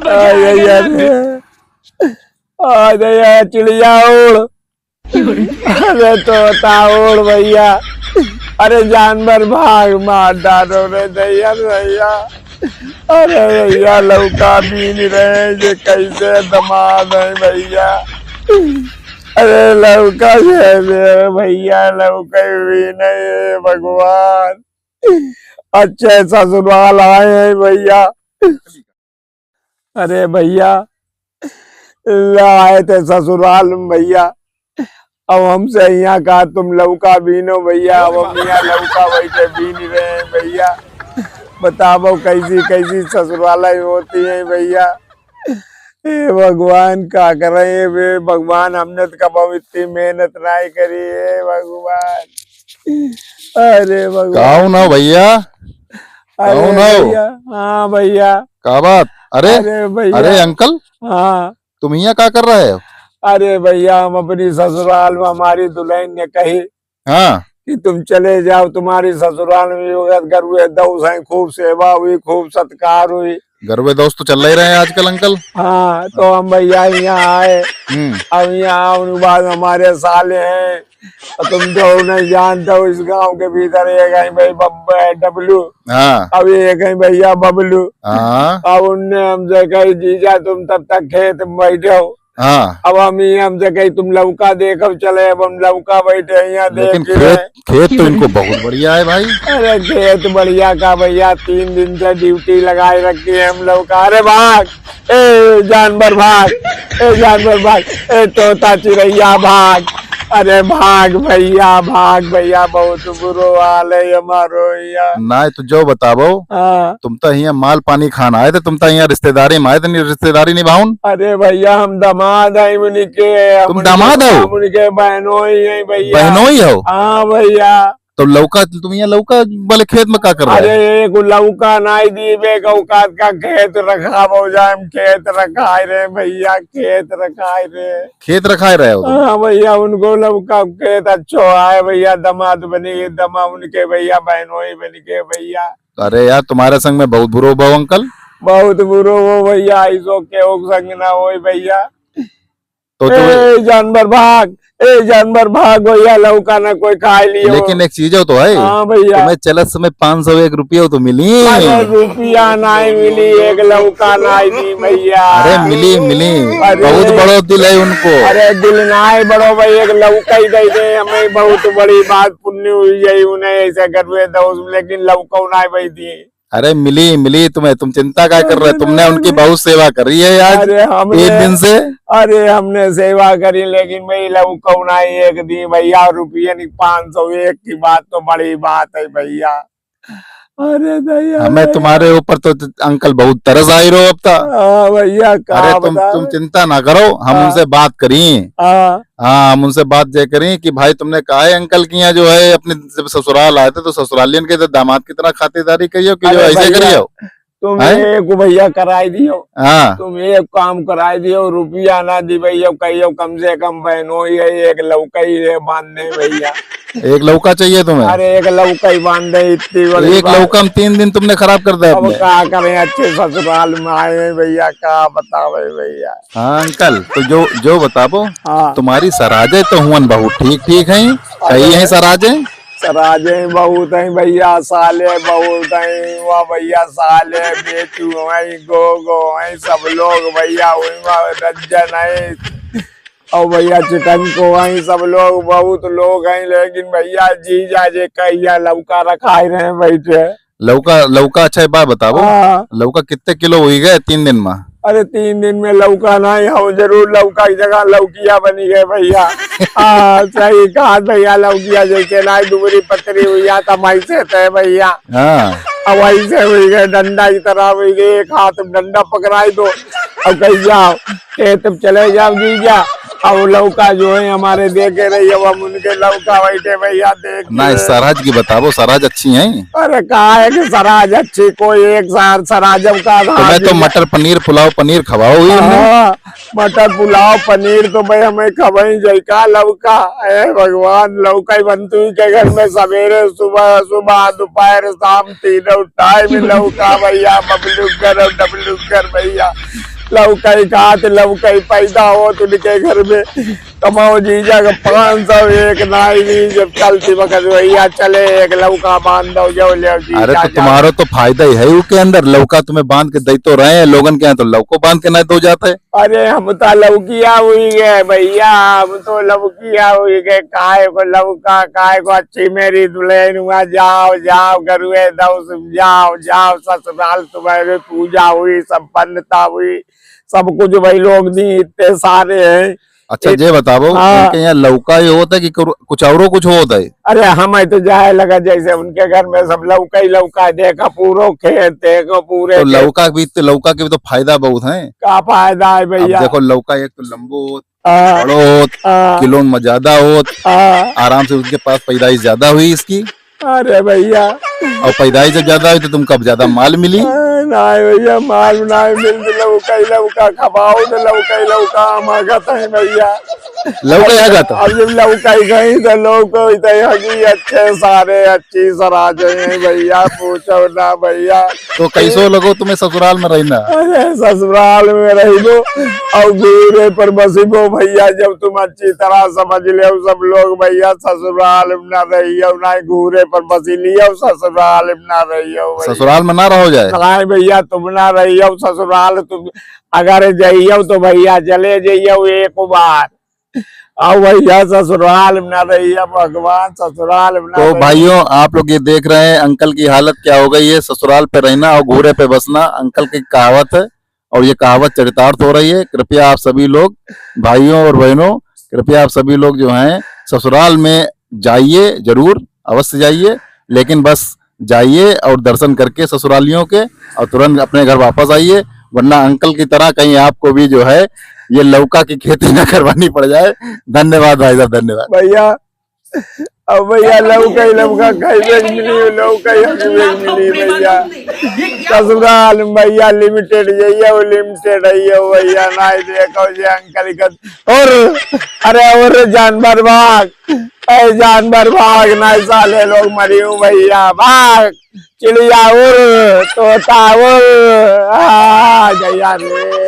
अरे चिड़िया उड़, अरे तोता उड़ भैया, अरे जानवर भाग मार डालो रे दैया भैया। अरे भैया लौका भी नहीं रहे जे कैसे दमाद है भैया। अरे लौका से भैया लौका भी नहीं भगवान। अच्छे ससुराल आए हैं भैया। अरे भैया आए थे ससुराल में भैया, अब हमसे यहाँ कहा तुम लौका बीनो भैया, अब हम यहाँ लौका बैठे बीन रहे हैं भैया। बताओ कैसी कैसी ससुरालें होती हैं भैया। हे भगवान क्या कर रहे हैं वे भगवान, हमने तो कब इतनी मेहनत नहीं करी है भगवान। अरे भगवान ना भैया, अरे भैया, हाँ भैया क्या बात। अरे भैया, अरे अंकल, हाँ तुम यहाँ क्या कर रहे हो। अरे भैया हम अपनी ससुराल में, हमारी दुल्हन ने कही हाँ कि तुम चले जाओ, तुम्हारी ससुराल में घर हुए दोस्त हैं, खूब सेवा हुई, खूब सत्कार हुई। गरबे दोस्त तो चल ही रहे हैं आजकल अंकल। हाँ तो हम भैया यहाँ आए। अब यहाँ आने बाद हमारे साले हैं, तो तुम जो नहीं जानते हो, इस गांव के भीतर एक है भाई डब्लू, हाँ अब एक है भैया बबलू। हाँ अब उनने हमसे कही जीजा तुम तब तक खेत में बैठे हो, हाँ। अब हम ही हमसे कही तुम लौका देखो चले, अब हम लौका बैठे यहाँ देख खेत तो इनको बहुत बढ़िया है भाई। अरे खेत बढ़िया का भैया, 3 दिन से ड्यूटी लगाए रखी है हम लोग का। अरे भाग ए जानवर भाग, ए जानवर भाग, ए तोता चिड़ैया भाग, अरे भाग भैया बहुत बुरो हाल है हमारो यहाँ। ना तो जो बताओ, हाँ तुम तो यहाँ माल पानी खाना आए थे, तुम तो यहाँ रिश्तेदारी में आए थे, रिश्तेदारी निभाऊन। अरे भैया हम दामाद है उनके। तुम दामाद हो? उनके बहनों ही है भैया। बहनों ही हो? हाँ भैया। तो लौका, तुम यहाँ लौका वाले खेत में क्या कर रहे हो? अरे एक लौका नाई दी बेगौकात का खेत रखा हो जाए, खेत रखाए रे भैया, खेत रखाए रे, खेत रखाए रहे हो? हाँ भैया उनको लौका खेत अच्छो आए भैया, दमाद बनी दमा उनके भैया, बहनों ही बन के भैया। अरे यार तुम्हारे संग में बहुत बुरो भाव अंकल, बहुत बुरो हो भैया, ऐसो के संग ना हो भैया। तो जानवर भाग, ए जानवर भाग भैया, लौका ना कोई खाए लियो। लेकिन एक चीज हो तो है, हाँ भैया तुम्हें चलत समय 501 रुपया तो मिली। रुपया नहीं मिली, एक लौका नहीं दी भैया। अरे मिली बहुत बड़ो दिल है उनको। अरे दिल नाई बड़ो भाई, एक लौका ही दे दे हमें, बहुत बड़ी बात पुण्य हुई है उन्हें ऐसे करवे दोस्त, लेकिन लौका नहीं भाई दी। अरे मिली तुम्हें, तुम चिंता क्या कर रहे हो, तुमने उनकी बहुत सेवा करी है आज। अरे हमने 1 दिन से। अरे हमने सेवा करी, लेकिन भाई लौका नहीं एक दी भैया, रुपये नहीं 501 की बात तो बड़ी बात है भैया। अरे भैया हमें तुम्हारे ऊपर तो अंकल बहुत तरस आई रहो अब तक। भैया अरे तुम चिंता ना करो, हम उनसे बात करी। हाँ हम उनसे बात ये करें कि भाई तुमने कहा है अंकल की यहाँ जो है अपने जब ससुराल आए थे तो ससुरालियन के दामाद की तरह खातिरदारी करियो कि जो ऐसे करियो। तुम एक भैया कराई दियो, हाँ तुम एक काम कराई दियो, रुपया ना दी भैया, कहियो कम से कम बहनों ही है, एक लौका ही है बांधने भैया। एक लौका चाहिए तुम्हें? अरे एक लौका ही बांध दे, इतनी बड़ी एक लौका में 3 दिन तुमने खराब कर दिया। अब क्या करें, अच्छे ससुराल में आए हैं भैया, क्या बतावे भैया। हाँ अंकल तो जो बताओ, हाँ तुम्हारी सराजे तो हुआ बहुत ठीक है, कही है सराजे? सराजे बहुत है भैया, साले बहुत है वहाँ भैया, साले बेचू है, गो है, सब लोग भैया रंजन है, और भैया चिकन को है, सब लोग बहुत लोग हैं, लेकिन भैया जीजा जे कहिया लौका रखाए रहे बैठे। लौका अच्छा बात बताओ, लौका कितने किलो हुई गए 3 दिन में? अरे 3 दिन में लौका नहीं हो, जरूर लौका की जगह लौकिया बनी गए भैया। हाँ सही कहा भैया, लौकिया जैसे ना दुबरी पतरी हुई तमाई से थे भैया। अब ऐसे हुई गए, डंडा की तरह हुई गई, एक हाथ में डंडा पकड़ाई दो, अब कहीं जाओ खेत चले जाओ जीजा। अब लौका जो है हमारे देखे रही, अब हम उनके लौका बैठे भैया देख ना। सराज की बताओ, सराज अच्छी है? अरे कहा है कि सराज अच्छी, कोई एक सराजम का तुम्हें तो मटर पनीर पुलाव पनीर खवाओ। मटर पुलाव पनीर तो भाई हमें खवाई जाएगा, लौका है भगवान, लौका ही बनती के घर में सवेरे सुबह दोपहर शाम तीनों टाइम लौका भैया, बबलू कर डबलू कर भैया। लौकई खात लौकई पैदा हो तो उनके घर में कमाओ जीजा का 500 एक नाई भी जब चलती वक्त भैया चले एक लौका बांध दो जो ले अरे तो तुम्हारा तो फायदा ही है उसके अंदर, लौका तुम्हें बांध के दे तो रहे हैं, लोगन के यहाँ तो लौको बांध के ना दो जाते है। अरे हम तो लौकिया हुई गए भैया, हम तो लौकिया हुई गए, काय को लौका काय को अच्छी मेरी दुल्हन हुआ, जाओ जाओ गरुए दो जाओ जाओ ससुराल तुम्हारे पूजा हुई संपन्नता हुई सब कुछ वही लोग नहीं इतने सारे हैं। अच्छा ये बताओ उनके यहाँ लौका ही होता है कि कुछ और कुछ होता है? अरे हमें तो जाए लगा जैसे उनके घर में सब लौका ही लौका देखा पूरा खेत देखो पूरे तो लौका के भी तो फायदा बहुत है। क्या फायदा है भैया? देखो लौका एक तो लंबो होत, बड़ो होत, किलो में ज्यादा होत, आराम से उनके पास पैदाइश ज्यादा हुई इसकी। अरे भैया और पैदाइश जब ज्यादा हुई तो तुमको अब ज्यादा माल मिली। नहीं भैया माल नहीं मिलती, लौका खबाओ तो लौका मांगता है भैया, लौका जाता अब जब लौका गई तो लोग अच्छे सारे अच्छी सराज है भैया, पूछो ना भैया। तो कैसो लगो तुम्हें ससुराल में रहना? अरे ससुराल में रही दो और घूरे पर बसीबो भैया, जब तुम अच्छी तरह समझ ले सब लोग भैया ससुराल में ना रहियो ना घूरे पर बसी लियो, ससुराल में ना रहियो, ससुराल में ना रहो जाए नहीं भैया तुम ना रहियो ससुराल, तुम अगर जाइयो तो भैया चले जाइयो एक बार, और भैया ससुराल में ना रहिए भगवान, ससुराल में। तो भाइयों आप लोग ये देख रहे हैं अंकल की हालत क्या हो गई है, ससुराल पे रहना और घूरे पे बसना अंकल की कहावत है, और ये कहावत चरितार्थ हो रही है। कृपया आप सभी लोग भाइयों और बहनों, कृपया आप सभी लोग जो हैं ससुराल में जाइए, जरूर अवश्य जाइए, लेकिन बस जाइए और दर्शन करके ससुरालियों के और तुरंत अपने घर वापस आइए, वरना अंकल की तरह कहीं आपको भी जो है ये लौका की खेती न करवानी पड़ जाए। धन्यवाद भाई साहब, धन्यवाद भैया। अब भैया लौका कैसे मिली, लौका मिली भैया ससुराल भैया लिमिटेड लिमिटेड भैया नहीं देखो ये अंकल का। और अरे और जानवर भाग नहीं साले लोग मरी हूँ भैया, भाग चिड़िया उड़ तोता उड़ गया रे।